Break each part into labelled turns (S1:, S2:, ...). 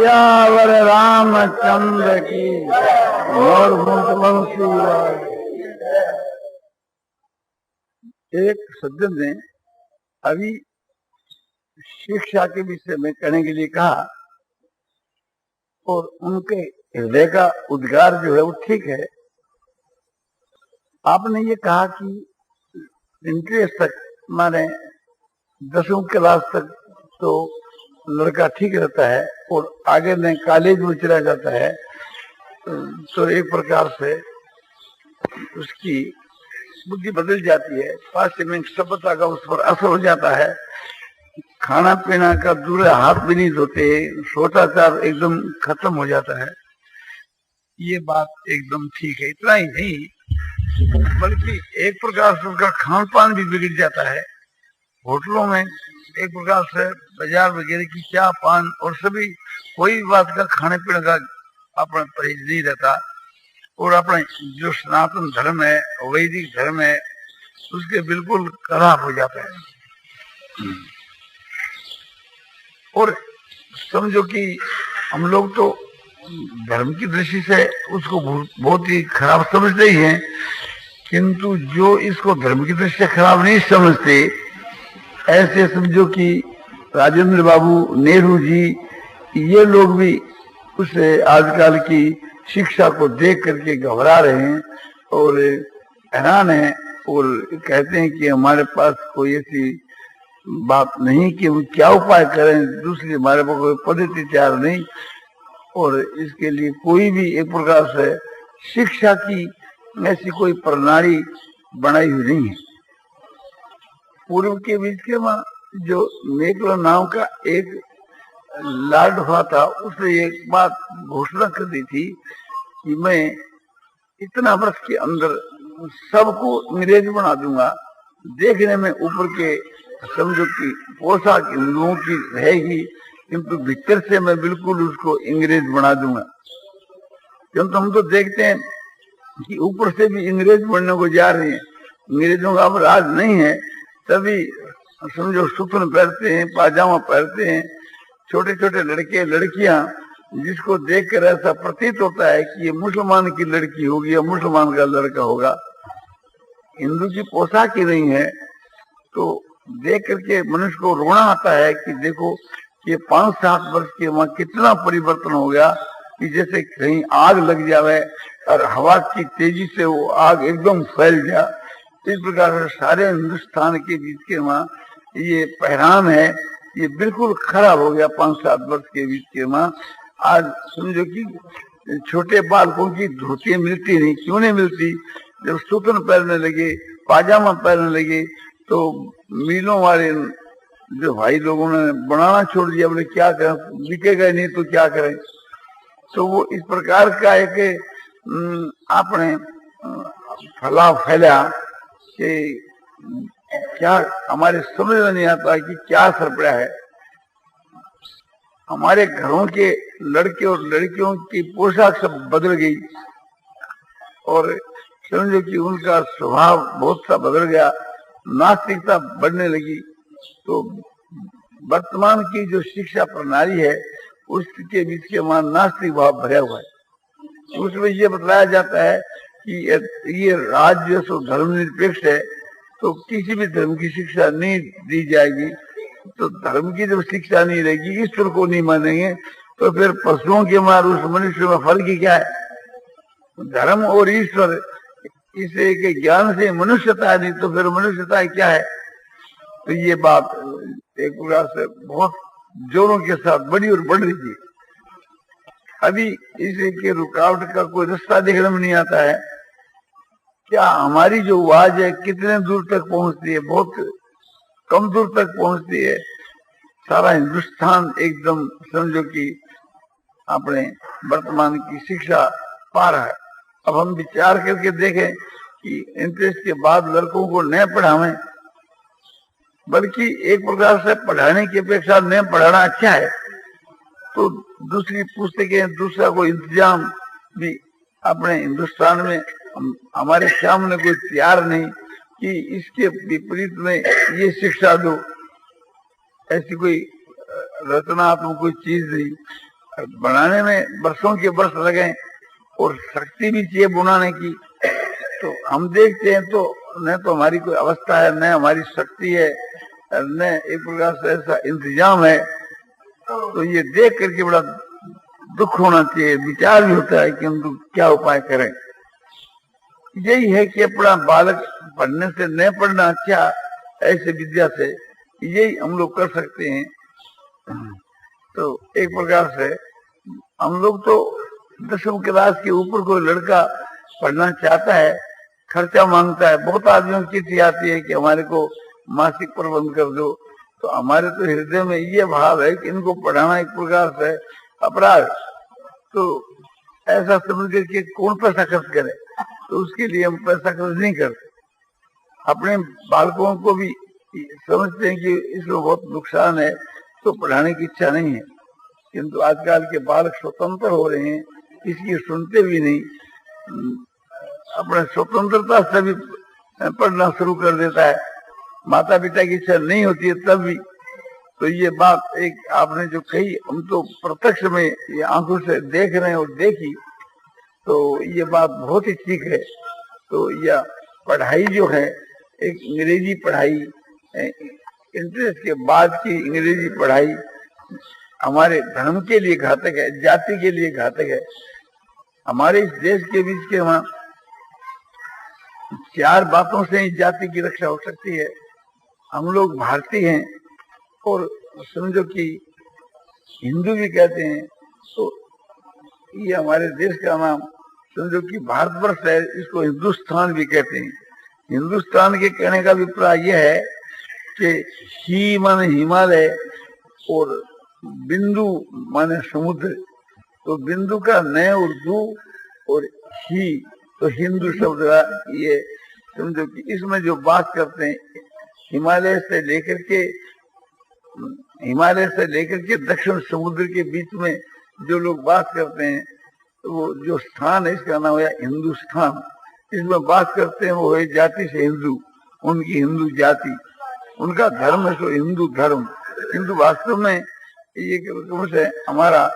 S1: सियावर रामचंद्र की और मुंशी। एक सज्जन ने अभी शिक्षा के विषय में कहने के लिए कहा और उनके हृदय का उद्गार जो है वो ठीक है। आपने ये कहा कि इंटरेस्ट तक माने 10वीं क्लास तक तो लड़का ठीक रहता है और आगे में कॉलेज में चला जाता है तो एक प्रकार से उसकी बुद्धि बदल जाती है, पाश्चिमात्य सभ्यता का उस पर असर हो जाता है, खाना पीना का दूर हाथ भी नहीं धोते, सोचाचार एकदम खत्म हो जाता है। ये बात एकदम ठीक है। इतना ही नहीं बल्कि एक प्रकार से उसका खान पान भी बिगड़ जाता है। होटलों में एक प्रकार से बाजार वगैरह की चाय पान और सभी कोई बात का खाने पीने का अपना परहेज नहीं रहता और अपना जो सनातन धर्म है वैदिक धर्म है उसके बिल्कुल खराब हो जाता है। और समझो कि हम लोग तो धर्म की दृष्टि से उसको बहुत ही खराब समझते ही हैं, किंतु जो इसको धर्म की दृष्टि से खराब नहीं समझते ऐसे समझो कि राजेंद्र बाबू, नेहरू जी, ये लोग भी उस आजकल की शिक्षा को देख करके घबरा रहे हैं और हैरान हैं और कहते हैं कि हमारे पास कोई ऐसी बात नहीं कि वो क्या उपाय करें, दूसरी हमारे पास कोई पद्धति तैयार नहीं और इसके लिए कोई भी एक प्रकार से शिक्षा की ऐसी कोई प्रणाली बनाई हुई नहीं है। पूर्व के बीच के वहां जो मेघला नाम का एक लॉर्ड हुआ था, उसने एक बात घोषणा कर दी थी कि मैं इतना वर्ष के अंदर सबको अंग्रेज बना दूंगा। देखने में ऊपर के समझो कि पोशाक हिंदुओं की रहेगी किंतु भीतर से मैं बिल्कुल उसको अंग्रेज बना दूंगा। क्योंकि हम तो देखते हैं कि ऊपर से भी अंग्रेज बनने को जा रहे हैं, अंग्रेजों का अब राज नहीं है, तभी समझो सुथन पहनते हैं, पाजामा पहनते हैं, छोटे छोटे लड़के लड़कियां जिसको देखकर ऐसा प्रतीत होता है कि ये मुसलमान की लड़की होगी या मुसलमान का लड़का होगा। हिंदू की पोशाक ही नहीं है तो देख करके मनुष्य को रोना आता है कि देखो ये 5-7 वर्ष के वहां कितना परिवर्तन हो गया कि जैसे कहीं आग लग जावे और हवा की तेजी से वो आग एकदम फैल जा। इस प्रकार से सारे हिंदुस्तान के बीच के वहां ये पहरान है ये बिल्कुल खराब हो गया 5-7 वर्ष के बीच के वहां। आज समझो कि छोटे बालकों की धोतियां मिलती नहीं, क्यों नहीं मिलती? जब सूतन पहनने लगे, पाजामा पहनने लगे तो मिलों वाले जो भाई लोगों ने बनाना छोड़ दिया, बोले क्या करें, बिकेगा नहीं तो क्या करें। तो वो इस प्रकार का एक आपने फैला फैला कि क्या हमारे समझ में नहीं आता कि क्या असर पड़ा है। हमारे घरों के लड़के और लड़कियों की पोशाक सब बदल गई और समझो कि उनका स्वभाव बहुत सा बदल गया, नास्तिकता बढ़ने लगी। तो वर्तमान की जो शिक्षा प्रणाली है उसके बीच के वहां नास्तिक भाव भरा हुआ है। उसमें ये बतलाया जाता है कि ये राज्य सो धर्मनिरपेक्ष है तो किसी भी धर्म की शिक्षा नहीं दी जाएगी। तो धर्म की जब शिक्षा नहीं रहेगी, ईश्वर को नहीं मानेंगे तो फिर पशुओं के मार उस मनुष्य में फर्क ही क्या है? धर्म और ईश्वर इसे के ज्ञान से मनुष्यता नहीं तो फिर मनुष्यता क्या है? तो ये बात एक प्रकार से बहुत जोरों के साथ बढ़ी और बढ़ रही थी। अभी इसे के रुकावट का कोई रास्ता देखने में नहीं आता है। क्या हमारी जो आवाज है कितने दूर तक पहुंचती है? बहुत कम दूर तक पहुंचती है। सारा हिंदुस्तान एकदम समझो कि अपने वर्तमान की शिक्षा पा रहा है। अब हम विचार करके देखें कि इंटरेस्ट के बाद लड़कों को न पढ़ावें, बल्कि एक प्रकार से पढ़ाने की अपेक्षा न पढ़ाना अच्छा है। तो दूसरी पुस्तकें, दूसरा कोई इंतजाम भी अपने हिंदुस्तान में हमारे सामने कोई तैयार नहीं कि इसके विपरीत में ये शिक्षा दो। ऐसी कोई रचनात्मक कोई चीज नहीं। बनाने में वर्षों के वर्ष लगे और शक्ति भी चाहिए बनाने की। तो हम देखते हैं तो न तो हमारी कोई अवस्था है, न हमारी शक्ति है, न एक प्रकार से ऐसा इंतजाम है। तो ये देख करके बड़ा दुख होना चाहिए, विचार भी होता है कि हम क्या उपाय करें। यही है कि अपना बालक पढ़ने से न पढ़ना अच्छा, ऐसे विद्या से यही हम लोग कर सकते हैं। तो एक प्रकार से हम लोग तो 10वीं क्लास के ऊपर कोई लड़का पढ़ना चाहता है, खर्चा मांगता है, बहुत आदमियों की चिट्ठी आती है कि हमारे को मासिक प्रबंध कर दो। तो हमारे तो हृदय में ये भाव है कि इनको पढ़ाना एक प्रकार से अपराध, तो ऐसा समझ करके कौन पैसा खर्च करे, तो उसके लिए हम पैसा खर्च नहीं करते। अपने बालकों को भी समझते हैं कि इसमें बहुत नुकसान है, तो पढ़ाने की इच्छा नहीं है। किंतु आजकल के बालक स्वतंत्र हो रहे हैं, इसकी सुनते भी नहीं, अपने स्वतंत्रता से भी पढ़ना शुरू कर देता है। माता पिता की इच्छा नहीं होती है तब भी। तो ये बात एक आपने जो कही, हम तो प्रत्यक्ष में ये आंखों से देख रहे हैं और देखी, तो ये बात बहुत ही ठीक है। तो यह पढ़ाई जो है, एक अंग्रेजी पढ़ाई, इंटरेस्ट के बाद की अंग्रेजी पढ़ाई हमारे धर्म के लिए घातक है, जाति के लिए घातक है। हमारे इस देश के बीच के वहां 4 बातों से ही जाति की रक्षा हो सकती है। हम लोग भारतीय हैं और समझो कि हिंदू भी कहते हैं, तो ये हमारे देश का नाम समझो कि भारतवर्ष है, इसको हिंदुस्तान भी कहते हैं। हिंदुस्तान के कहने का अभिप्राय यह है कि ही माने हिमालय और बिंदु माने समुद्र। तो बिंदु का न उर्दू और ही तो हिंदू शब्द का ये समझो कि इसमें जो बात करते हैं हिमालय से लेकर के दक्षिण समुद्र के बीच में जो लोग बात करते हैं, तो वो जो स्थान है इसका नाम है हिंदुस्तान। इसमें बात करते हैं वो है जाति से हिंदू, उनकी हिंदू जाति, उनका धर्म है सो हिंदू धर्म। किंतु वास्तव में ये से हमारा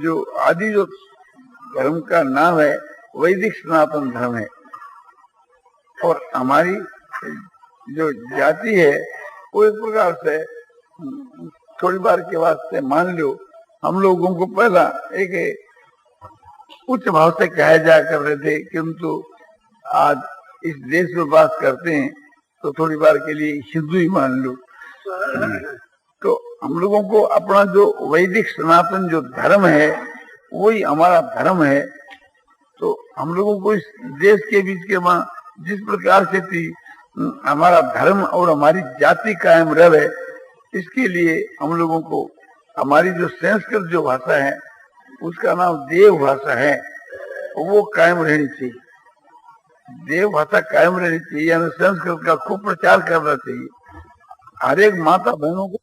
S1: जो आदि जो धर्म का नाम है वैदिक सनातन धर्म है। और हमारी जो जाति है वो एक प्रकार से थोड़ी बार के वास्ते मान लो हम लोगों को पहला एक उच्च भाव से कहा जा कर रहे थे, किंतु आज इस देश में बात करते हैं तो थोड़ी बार के लिए हिंदू ही मान लो। तो हम लोगों को अपना जो वैदिक सनातन जो धर्म है वही हमारा धर्म है। तो हम लोगों को इस देश के बीच के वहां जिस प्रकार से थी हमारा धर्म और हमारी जाति कायम रहे, इसके लिए हम लोगों को हमारी जो संस्कृत जो भाषा है उसका नाम देव भाषा है, वो कायम रहनी चाहिए। देव भाषा कायम रहनी चाहिए, यानी संस्कृत का खूब प्रचार करना चाहिए। हर एक माता बहनों को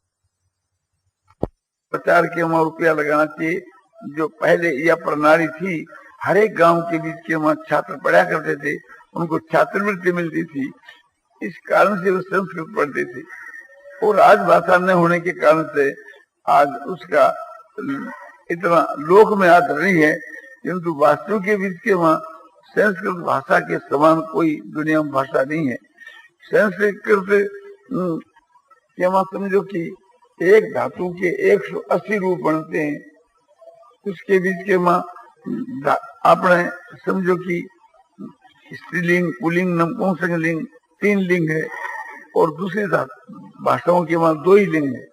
S1: प्रचार के वहां रुपया लगाना चाहिए। जो पहले यह प्रणाली थी, हर एक गांव के बीच के वहां छात्र पढ़ा करते थे, उनको छात्रवृत्ति मिलती थी, इस कारण से वो संस्कृत पढ़ते थे। और आज भाषा न होने के कारण से आज उसका इतना लोक में आदर नहीं है, किंतु वास्तु के बीच के वहां संस्कृत भाषा के समान कोई दुनिया में भाषा नहीं है। संस्कृत के वहां समझो कि एक धातु के 180 रूप बनते हैं, उसके बीच के वहां आपने समझो कि स्त्रीलिंग, पुलिंग, नपुंसक लिंग 3 लिंग है, और दूसरी भाषाओं के वहां 2 ही लिंग है।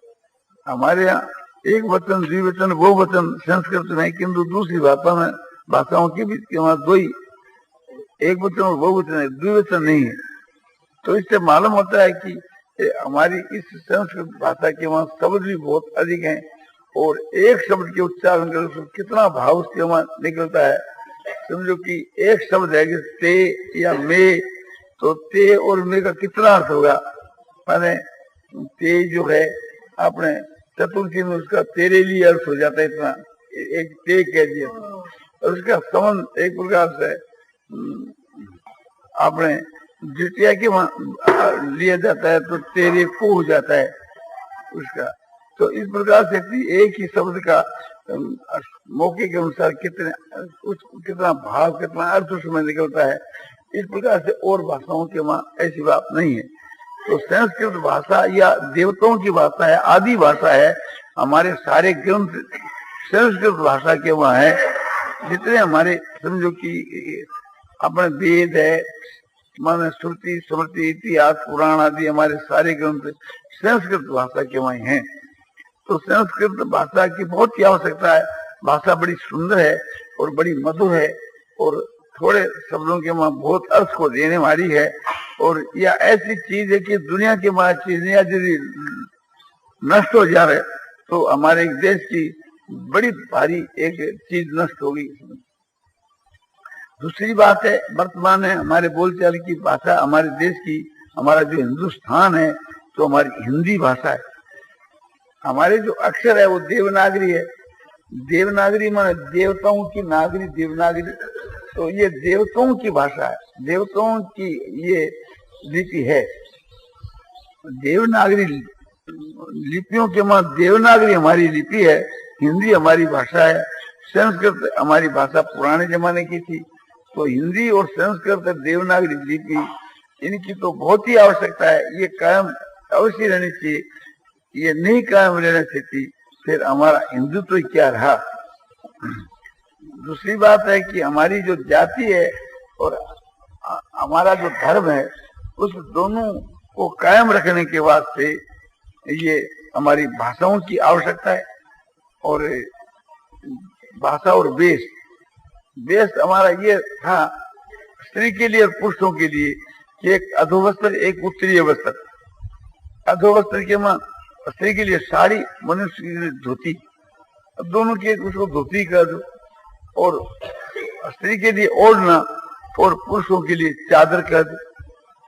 S1: हमारे यहाँ एक वचन, द्विवचन, बहुवचन संस्कृत में, किंतु दूसरी भाषाओं के बीच के वहां 2 ही, एक वचन और बहुवचन है, द्विवचन नहीं है। तो इससे मालूम होता है कि हमारी इस संस्कृत भाषा के वहां शब्द भी बहुत अधिक हैं, और एक शब्द के उच्चारण कर तो कितना भाव उसके वहां निकलता है। समझो कि एक शब्द है कि ते या मे, तो ते और मे का कितना अर्थ होगा। माने ते जो है आपने चतुर्थी में उसका तेरे लिए अर्थ हो जाता है, इतना एक ते कह दिया, और उसका संबंध एक प्रकार से आपने द्वितीय के वहां लिया जाता है तो तेरे को हो जाता है उसका। तो इस प्रकार से एक ही शब्द का मौके के अनुसार कितना भाव, कितना अर्थ उसमें निकलता है। इस प्रकार से और भाषाओं के वहां ऐसी बात नहीं है। तो संस्कृत भाषा या देवताओं की भाषा है, आदि भाषा है। हमारे सारे ग्रंथ संस्कृत भाषा के वहां है। जितने हमारे समझो कि अपने वेद है, माने श्रुति स्मृति इतिहास पुराण आदि हमारे सारे ग्रंथ संस्कृत भाषा के वहीं हैं। तो संस्कृत भाषा की बहुत ही आवश्यकता है। भाषा बड़ी सुंदर है और बड़ी मधुर है और थोड़े शब्दों के वहां बहुत अर्थ को देने वाली है। और यह ऐसी चीज है कि दुनिया की वहां चीजें यदि नष्ट हो जा रहे तो हमारे देश की बड़ी भारी एक चीज नष्ट हो गई। दूसरी बात है, वर्तमान है हमारे बोलचाल की भाषा हमारे देश की, हमारा जो हिंदुस्तान है तो हमारी हिंदी भाषा है। हमारे जो अक्षर है वो देवनागरी है। देवनागरी माने देवताओं की नागरी, देवनागरी। तो ये देवताओं की भाषा है, देवताओं की ये लिपि है। देवनागरी लिपियों के मां देवनागरी हमारी लिपि है, हिंदी हमारी भाषा है। संस्कृत हमारी भाषा पुराने जमाने की थी। तो हिंदी और संस्कृत देवनागरी लिपि इनकी तो बहुत ही आवश्यकता है। ये कायम अवश्य रहनी चाहिए। ये नहीं कायम रहने से फिर हमारा हिंदुत्व तो क्या रहा। दूसरी बात है कि हमारी जो जाति है और हमारा जो धर्म है उस दोनों को कायम रखने के वास्ते ये हमारी भाषाओं की आवश्यकता है। और भाषा और वेश, वेश हमारा ये था स्त्री के लिए और पुरुषों के लिए कि एक अधोवस्त्र एक उत्तरीय वस्त्र। अधोवस्त्र के मां स्त्री के लिए साड़ी, मनुष्य के लिए धोती। दोनों के उसको धोती कर दो। और स्त्री के लिए ओढ़ना और पुरुषों के लिए चादर कर दो।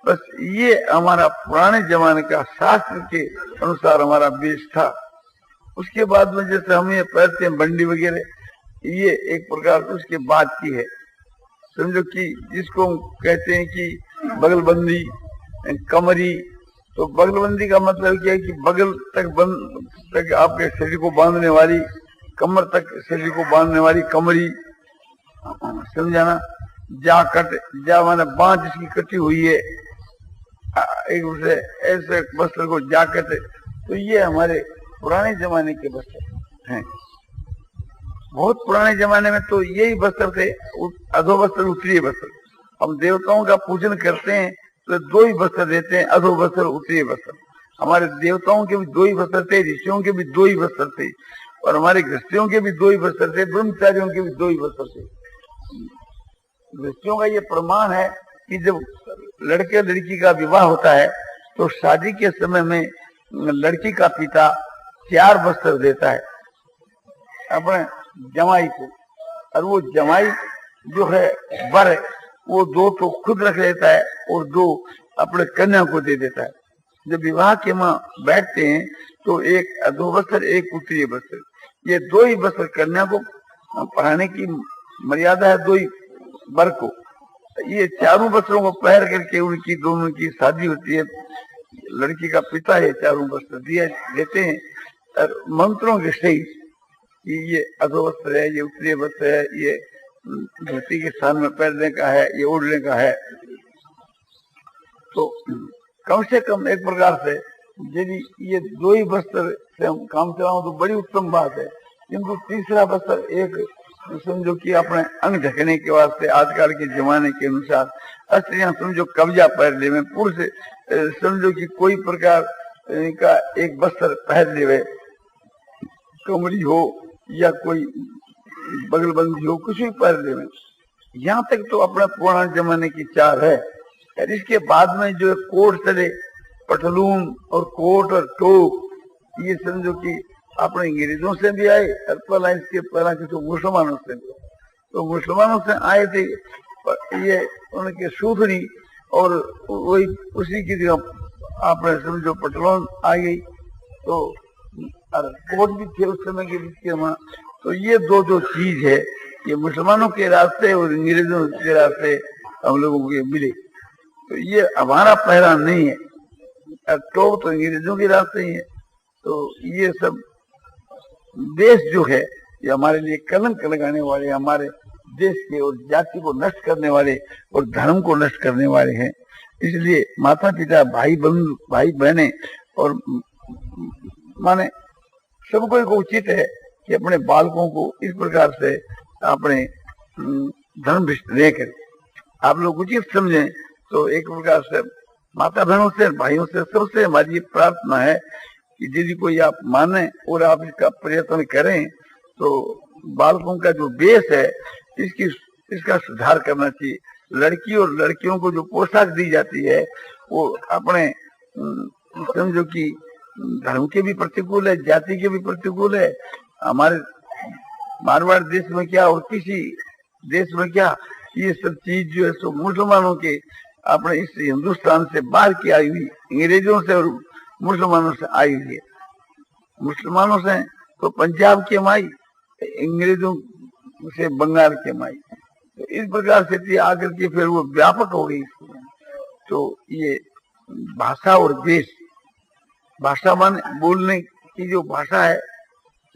S1: बस ये हमारा पुराने जमाने का शास्त्र के अनुसार हमारा वेश था। उसके बाद में जैसे हम ये पहनते हैं बंडी वगैरह, ये एक प्रकार उसके बाद की है। समझो कि जिसको कहते हैं कि बगलबंदी, कमरी। तो बगलबंदी का मतलब क्या है कि बगल तक आपके शरीर को बांधने वाली, कमर तक शरीर को बांधने वाली कमरी, समझाना। जा माने बांध जिसकी कटी हुई है एक दूसरे ऐसे वस्त्र को जाकट। तो ये हमारे पुराने जमाने के वस्त्र हैं। बहुत पुराने जमाने में तो यही वस्त्र थे, अधो वस्त्र उत्तरीय वस्त्र। हम देवताओं का पूजन करते हैं तो दो ही वस्त्र देते हैं, अधो वस्त्र उत्तरीय वस्त्र। हमारे देवताओं के भी दो ही वस्त्र थे, ऋषियों के भी दो ही वस्त्र थे और हमारे गृहस्थियों के भी दो ही वस्त्र थे, ब्रह्मचारियों के भी दो ही वस्त्र थे। गृहस्थियों का ये प्रमाण है कि जब लड़के लड़की का विवाह होता है तो शादी के समय में लड़की का पिता 4 वस्त्र देता है अपने जमाई को। और वो जमाई जो है वर, वो 2 तो खुद रख लेता है और 2 अपने कन्या को दे देता है। जब विवाह के मां बैठते हैं तो एक अधो वस्त्र एक उत्तरीय वस्त्र, ये 2 ही वस्त्र कन्या को पहनाने की मर्यादा है, 2 ही वर को। ये 4 वस्त्रों को पहन करके उनकी दोनों की शादी होती है। लड़की का पिता ये 4 वस्त्र देते हैं और मंत्रों के सहित ये अधो वस्त्र है, ये उत्तरीय वस्त्र है, ये धोती के स्थान में पहनने का है, ये ओढ़ने का है। तो कम से कम एक प्रकार से यदि ये 2 ही वस्त्र से हम काम चलाओ तो बड़ी उत्तम बात है। किंतु तीसरा वस्त्र एक समझो कि अपने अंग ढकने के वास्ते आजकल के जमाने के अनुसार स्त्रियां समझो कब्जा पहन ले में, पुरुष समझो कि कोई प्रकार का एक वस्त्र पहन ले, कमरी हो या कोई बगलबंदी हो, कुछ भी पहन ले। यहाँ तक तो अपने पुराने जमाने की 4 है। और इसके बाद में जो कोट चले, पटलून और कोट और टोप, ये समझो कि अपने अंग्रेजों से भी आए और पहला इसके पहला किसी मुसलमानों से भी। तो मुसलमानों से आए थे ये उनके सूथनी और वही उसी की जगह आपने समझो पटलून आ गई। तो कोट भी थे उस समय के बीच के वहां। तो ये 2 चीज है, ये मुसलमानों के रास्ते और अंग्रेजों के रास्ते हम लोगों को मिले। तो ये हमारा पहला नहीं है। टोप तो अंग्रेजों के रास्ते ही है। तो ये सब देश जो है ये हमारे लिए कलंक लगाने वाले, हमारे देश के और जाति को नष्ट करने वाले और धर्म को नष्ट करने वाले हैं। इसलिए माता पिता, भाई बंधु, भाई बहने और माने सबको को उचित है कि अपने बालकों को इस प्रकार से अपने धर्म नहीं करें। आप लोग उचित समझें तो एक प्रकार से माता बहनों से, भाइयों से, सबसे हमारी ये प्रार्थना है कि यदि कोई आप माने और आप इसका प्रयत्न करें तो बालकों का जो बेस है इसका सुधार करना चाहिए। लड़की और लड़कियों को जो पोशाक दी जाती है वो अपने समझो कि धर्म के भी प्रतिकूल है, जाति के भी प्रतिकूल है। हमारे मारवाड़ देश में क्या और किसी देश में क्या, ये सब चीज जो है सो मुसलमानों के अपने इस हिंदुस्तान से बाहर की आई हुई, अंग्रेजों से और मुसलमानों से आई हुई है। मुसलमानों से तो पंजाब की माई, अंग्रेजों से बंगाल के माई, तो इस प्रकार से थी आकर के फिर वो व्यापक हो गई। तो ये भाषा और देश, भाषा मान बोलने की जो भाषा है,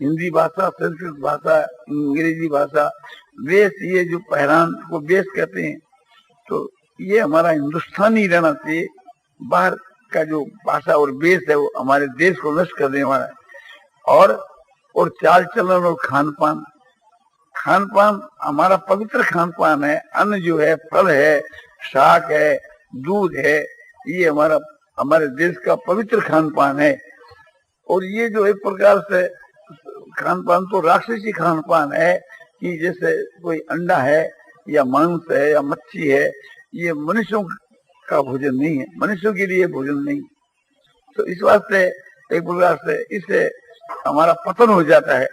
S1: हिंदी भाषा, संस्कृत भाषा, अंग्रेजी भाषा, वेश, ये जो पहरान को वेश कहते हैं, तो ये हमारा हिंदुस्तानी रहना चाहिए। बाहर का जो भाषा और वेश है वो हमारे देश को नष्ट करने वाला है। और चाल चलन और खान पान, खान पान हमारा पवित्र खान पान है। अन्न जो है, फल है, शाक है, दूध है, ये हमारे देश का पवित्र खान पान है। और ये जो एक प्रकार से खान पान तो राक्षसी खान पान है कि जैसे कोई अंडा है या मांस है या मच्छी है, ये मनुष्यों का भोजन नहीं है, मनुष्यों के लिए भोजन नहीं। तो इस वास्ते एक प्रकार से इससे हमारा पतन हो जाता है।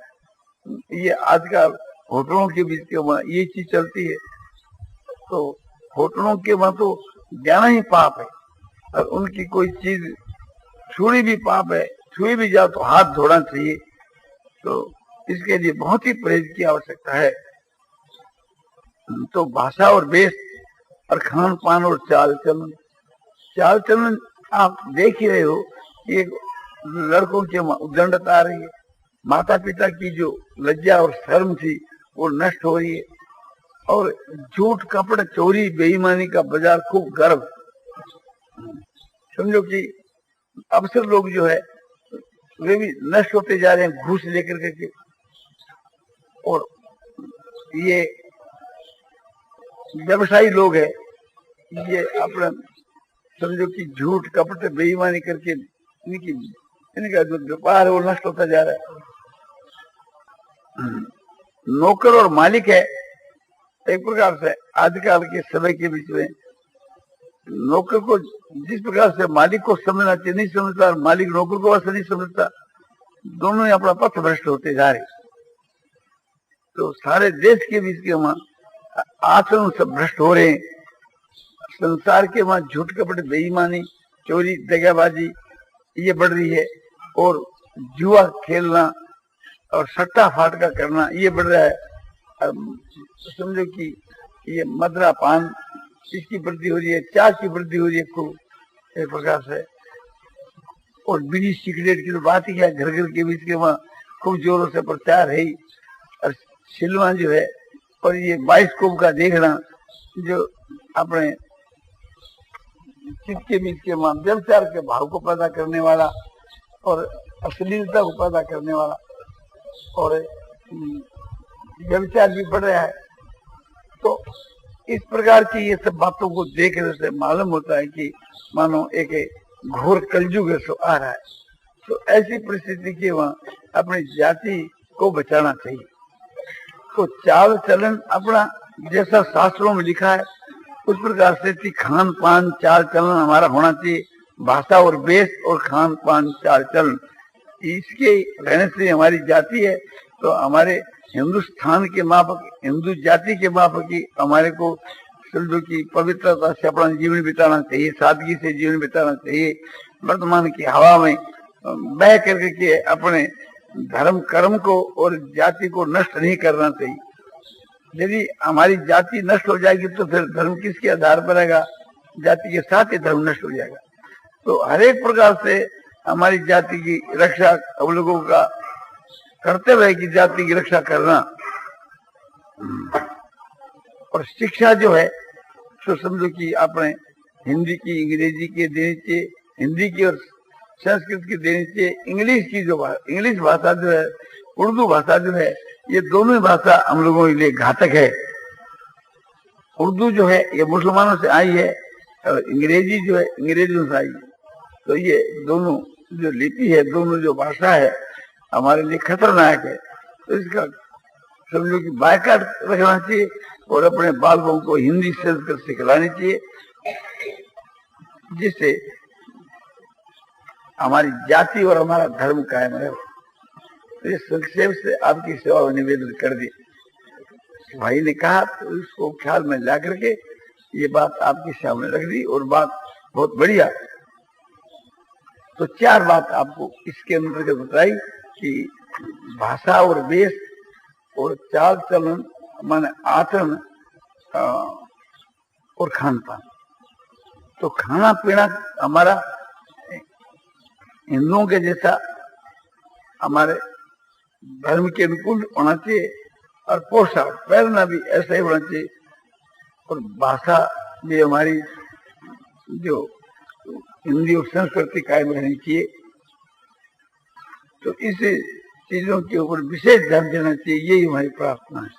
S1: ये आजकल होटलों के बीच के ये चीज चलती है, तो होटलों के वहां तो जाना ही पाप है और उनकी कोई चीज छुड़ी भी पाप है, छुई भी जाओ तो हाथ धोना चाहिए। तो इसके लिए बहुत ही परहेज की आवश्यकता है। तो भाषा और वेश और खान पान और चाल चलन, चाल चलन आप देख ही रहे हो कि लड़कों के उद्दंडता आ रही है, माता पिता की जो लज्जा और शर्म थी वो नष्ट हो रही है, और झूठ, कपट, चोरी, बेईमानी का बाजार खूब गर्व। समझो कि अवसर लोग जो है वे भी नष्ट होते जा रहे हैं घूस लेकर के। और ये व्यवसायी लोग है, ये अपना समझो कि झूठ, कपट, बेईमानी करके इनका जो व्यापार है वो नष्ट होता जा रहा है। नौकर और मालिक है, एक प्रकार से आजकल के समय के बीच में नौकर को जिस प्रकार से मालिक को समझना चाहिए नहीं समझता, और मालिक नौकर को वैसे नहीं समझता, दोनों ही अपना पथ भ्रष्ट होते जा रहे। तो सारे देश के बीच के वहां आचरण सब भ्रष्ट हो रहे हैं। संसार के वहां झूठ, कपट, बेईमानी, चोरी, दगाबाजी ये बढ़ रही है, और जुआ खेलना और सट्टा फाटका करना ये बढ़ रहा है। समझो कि ये मदरा पान इसकी वृद्धि हो रही है, चाय की वृद्धि हो रही है खूब एक प्रकार से, और बीड़ी सिगरेट की तो बात ही है, घर घर के बीच के वहां खूब जोरों से प्रचार है। और सिनेमा जो है और ये बाइस्कोप का देखना जो अपने चित्त के बीच के वहां व्यवचार के भाव को पैदा करने वाला और अश्लीलता को पैदा करने वाला, और व्यवचार भी बढ़ रहा है। तो इस प्रकार की ये सब बातों को देखने से मालूम होता है कि मानो एक घोर कलयुग आ रहा है। तो ऐसी परिस्थिति के वहां अपनी जाति को बचाना चाहिए। तो चाल चलन अपना जैसा शास्त्रों में लिखा है उस प्रकार से खान पान चाल चलन हमारा होना चाहिए। भाषा और वेश और खान पान चाल चलन इसके रहने से हमारी जाति है। तो हमारे हिंदुस्तान के माफक, हिंदू जाति के माफक की हमारे को समझो की पवित्रता से अपना जीवन बिताना चाहिए, सादगी से जीवन बिताना चाहिए। वर्तमान की हवा में बह करके अपने धर्म कर्म को और जाति को नष्ट नहीं करना चाहिए। यदि हमारी जाति नष्ट हो जाएगी तो फिर धर्म किसके आधार पर रहेगा? जाति के साथ ही धर्म नष्ट हो जाएगा। तो हर एक प्रकार से हमारी जाति की रक्षा हम लोगों का कर्तव्य है कि जाति की रक्षा करना। और शिक्षा जो है तो समझो कि आपने हिंदी की, अंग्रेजी की देनी चाहिए, हिंदी की और संस्कृत की देनी चाहिए। इंग्लिश की जो इंग्लिश भाषा जो है, उर्दू भाषा जो है, ये दोनों ही भाषा हम लोगों के लिए घातक है। उर्दू जो है ये मुसलमानों से आई है और अंग्रेजी जो है अंग्रेजों से आई है। तो ये दोनों जो लिपि है, दोनों जो भाषा है हमारे लिए खतरनाक है। तो इसका समझो कि बायकाट रखना चाहिए और अपने बालकों को हिंदी संस्कृत सिखलानी चाहिए, जिससे हमारी जाति और हमारा धर्म कायम रहे। तो इस संक्षेप से आपकी सेवा में निवेदन कर दी। भाई ने कहा तो इसको ख्याल में ला करके ये बात आपके सामने रख दी और बात बहुत बढ़िया। तो 4 बात आपको इसके अंतर्गत बताई कि भाषा और वेश और चाल चलन माने आचरण और खान पान। तो खाना पीना हमारा हिंदुओं के जैसा हमारे धर्म के अनुकूल होना चाहिए और पोशाक पहनना भी ऐसा ही होना चाहिए और भाषा भी हमारी जो हिंदी और संस्कृति कायम रहनी चाहिए। तो इस चीजों के ऊपर विशेष ध्यान देना चाहिए, यही हमारी प्रार्थना है।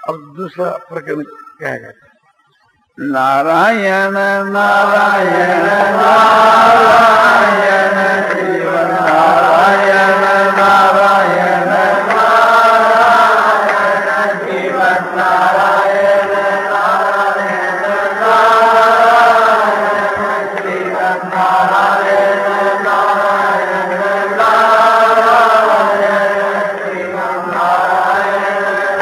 S1: अब दूसरा प्रकरण क्या है? नारायण नारायण नारायण शिव नारायण नारायण नारायण शिव नारायण नारायण नारायण शिव नारायण नारायण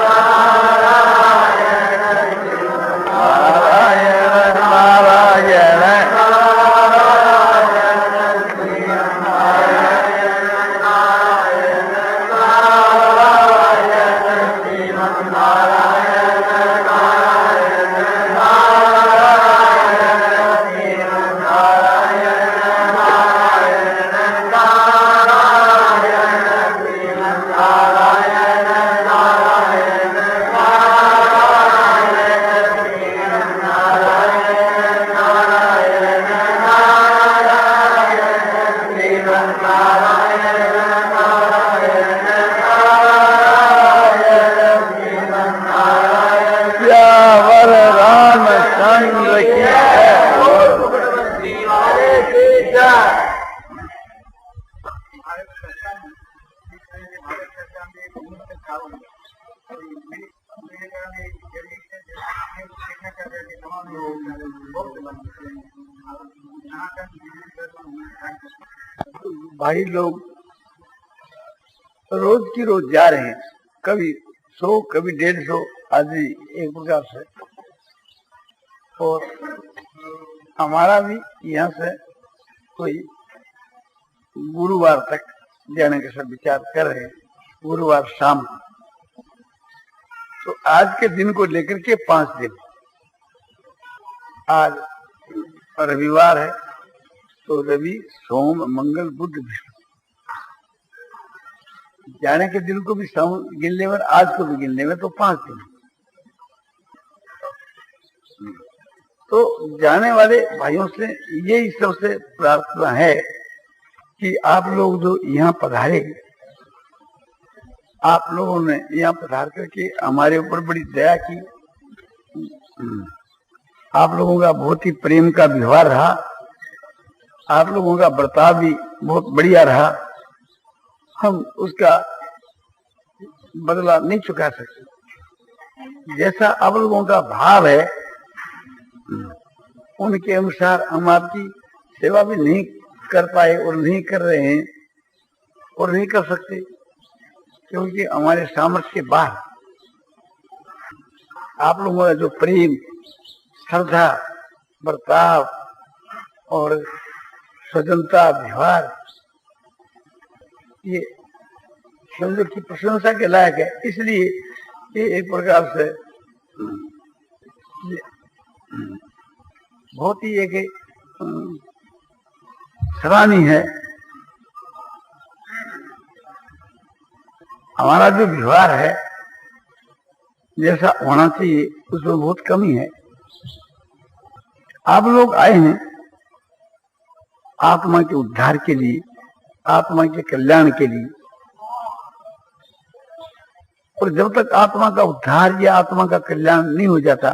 S1: नारायण शिव नारायण नारायण भाई लोग रोज की रोज जा रहे हैं, कभी 100 कभी 150 आदमी एक प्रकार से। और हमारा भी यहाँ से कोई गुरुवार तक जाने का सब विचार कर रहे हैं, गुरुवार शाम। तो आज के दिन को लेकर के 5 दिन, आज रविवार है तो रवि सोम मंगल बुध विष्णु, जाने के दिन को भी गिनने में, आज को भी गिनने में, तो 5 दिन। तो जाने वाले भाइयों से यही सबसे प्रार्थना है कि आप लोग जो यहाँ पधारे, आप लोगों ने यहाँ पधार करके हमारे ऊपर बड़ी दया की। आप लोगों का बहुत ही प्रेम का व्यवहार रहा, आप लोगों का बर्ताव भी बहुत बढ़िया रहा। हम उसका बदला नहीं चुका सकते। जैसा आप लोगों का भाव है उनके अनुसार हम आपकी सेवा भी नहीं कर पाए और नहीं कर रहे हैं और नहीं कर सकते, क्योंकि हमारे सामर्थ्य के बाहर। आप लोगों का जो प्रेम, श्रद्धा, बर्ताव और स्वतंत्रता, व्यवहार, ये समझो की प्रशंसा के लायक है। इसलिए ये एक प्रकार से बहुत ही एक सराहनीय है। हमारा जो व्यवहार है जैसा होना चाहिए उसमें बहुत कमी है। आप लोग आए हैं आत्मा के उद्धार के लिए, आत्मा के कल्याण के लिए, और जब तक आत्मा का उद्धार या आत्मा का कल्याण नहीं हो जाता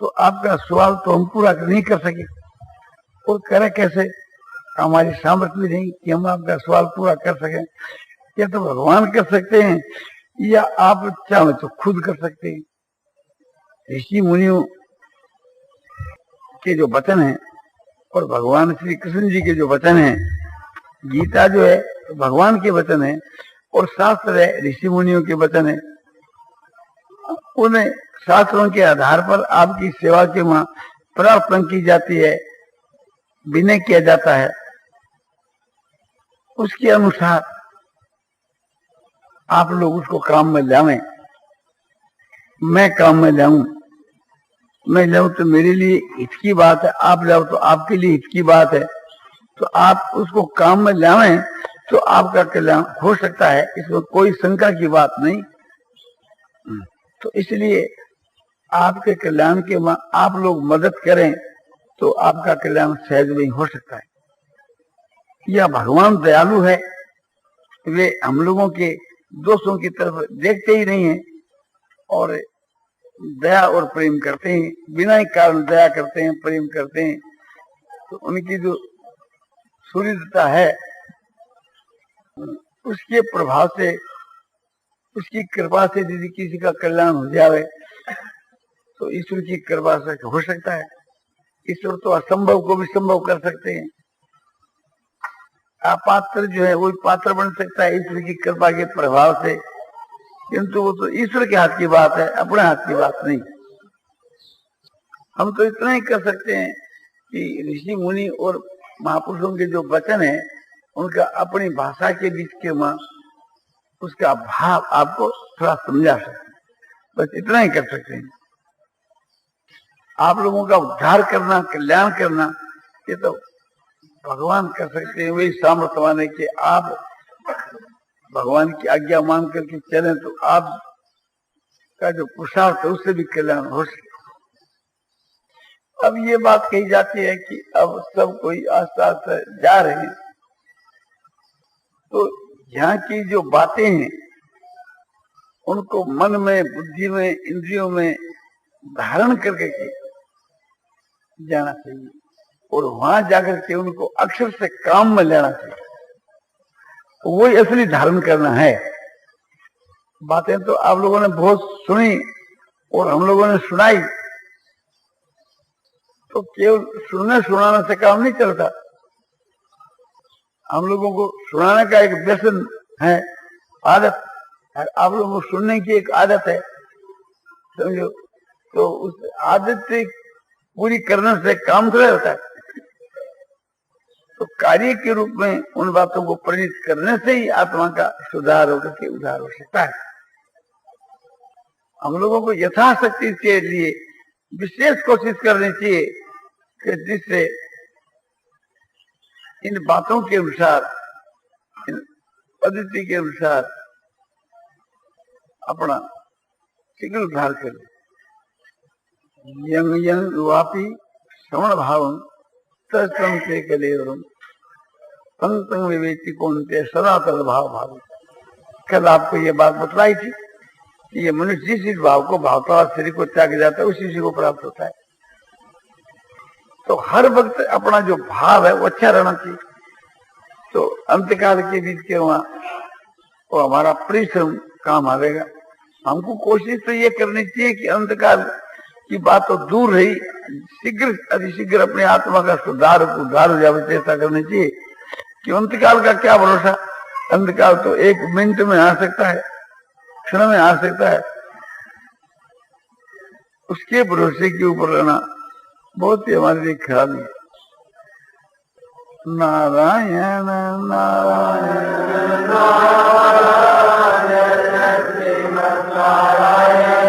S1: तो आपका सवाल तो हम पूरा नहीं कर सके, और करें कैसे? हमारी सामर्थ्य भी नहीं कि हम आपका सवाल पूरा कर सकें। या तो भगवान कर सकते हैं या आप चाहे तो खुद कर सकते हैं। ऋषि मुनियों के जो वचन है और भगवान श्री कृष्ण जी के जो वचन है, गीता जो है भगवान के वचन है और शास्त्र है ऋषि मुनियों के वचन है। उन्हें शास्त्रों के आधार पर आपकी सेवा के वहां प्रार्थना की जाती है, विनय किया जाता है। उसके अनुसार आप लोग उसको काम में लावें। मैं काम में लाऊं, मैं लाऊं तो मेरे लिए हित की बात है, आप लाओ तो आपके लिए हित की बात है। तो आप उसको काम में लावें तो आपका कल्याण हो सकता है, इसमें कोई शंका की बात नहीं। तो इसलिए आपके कल्याण के आप लोग मदद करें तो आपका कल्याण सहज में हो सकता है। या भगवान दयालु है, वे हम लोगों के दोषों की तरफ देखते ही नहीं है और दया और प्रेम करते हैं, बिना ही कारण दया करते हैं, प्रेम करते हैं। तो उनकी जो सूर्यता है उसके प्रभाव से, उसकी कृपा से यदि किसी का कल्याण हो जाए तो ईश्वर की कृपा से हो सकता है। ईश्वर तो असंभव को भी संभव कर सकते हैं। अपात्र जो है वही पात्र बन सकता है ईश्वर की कृपा के प्रभाव से, किंतु वो तो ईश्वर के हाथ की बात है, अपने हाथ की बात नहीं। हम तो इतना ही कर सकते हैं कि ऋषि मुनि और महापुरुषों के जो वचन है उनका अपनी भाषा के बीच के उसका भाव आपको थोड़ा समझा सकते, बस इतना ही कर सकते हैं। आप लोगों का उद्धार करना, कल्याण करना, ये तो भगवान कर सकते हैं। वही सामर्थ्य माने कि आप भगवान की आज्ञा मान करके चलें तो आप का जो पुरुषार्थ है उससे भी कल्याण हो सके। अब ये बात कही जाती है कि अब सब कोई आस्ते आस्ते जा रहे हैं, तो यहाँ की जो बातें हैं उनको मन में, बुद्धि में, इंद्रियों में धारण करके जाना चाहिए और वहां जाकर के उनको अक्षर से काम में लेना चाहिए। वही असली धारण करना है। बातें तो आप लोगों ने बहुत सुनी और हम लोगों ने सुनाई, तो केवल सुनने सुनाने से काम नहीं चलता। हम लोगों को सुनाने का एक व्यसन है, आदत। आप लोगों को सुनने की एक आदत है, समझो। तो उस आदत से पूरी करने से काम थोड़ा होता है। तो कार्य के रूप में उन बातों को परिणित करने से ही आत्मा का सुधार होकर के उद्धार हो सकता है। हम लोगों को यथाशक्ति के लिए विशेष कोशिश करनी चाहिए कि जिससे इन बातों के अनुसार, इन पद्धति के अनुसार अपना शीघ्र उद्धार करें। यंग यंग वापी श्रवण भावम तम से कलेवरम पंतंग विवेकी कौनते सदा तद भाव भाव। कल आपको ये बात बतलाई थी कि ये मनुष्य जिस भाव को भावता हुआ शरीर को त्याग जाता है उसी को प्राप्त होता है। तो हर वक्त अपना जो भाव है वो अच्छा रहना चाहिए। तो अंतकाल के बीच के वहां वो हमारा परिश्रम काम आवेगा। हमको कोशिश तो ये करनी चाहिए कि अंतकाल की बात तो दूर रही, शीघ्र अतिशीघ्र अपने आत्मा का सुधार उद्धार हो जाए चेष्टा करनी चाहिए। कि अंतकाल का क्या भरोसा, अंतकाल तो एक मिनट में आ सकता है, क्षण में आ सकता है। उसके भरोसे के ऊपर रहना बहुत ही हमारे लिए खराब है। नारायण नारायण नारायण नारायण।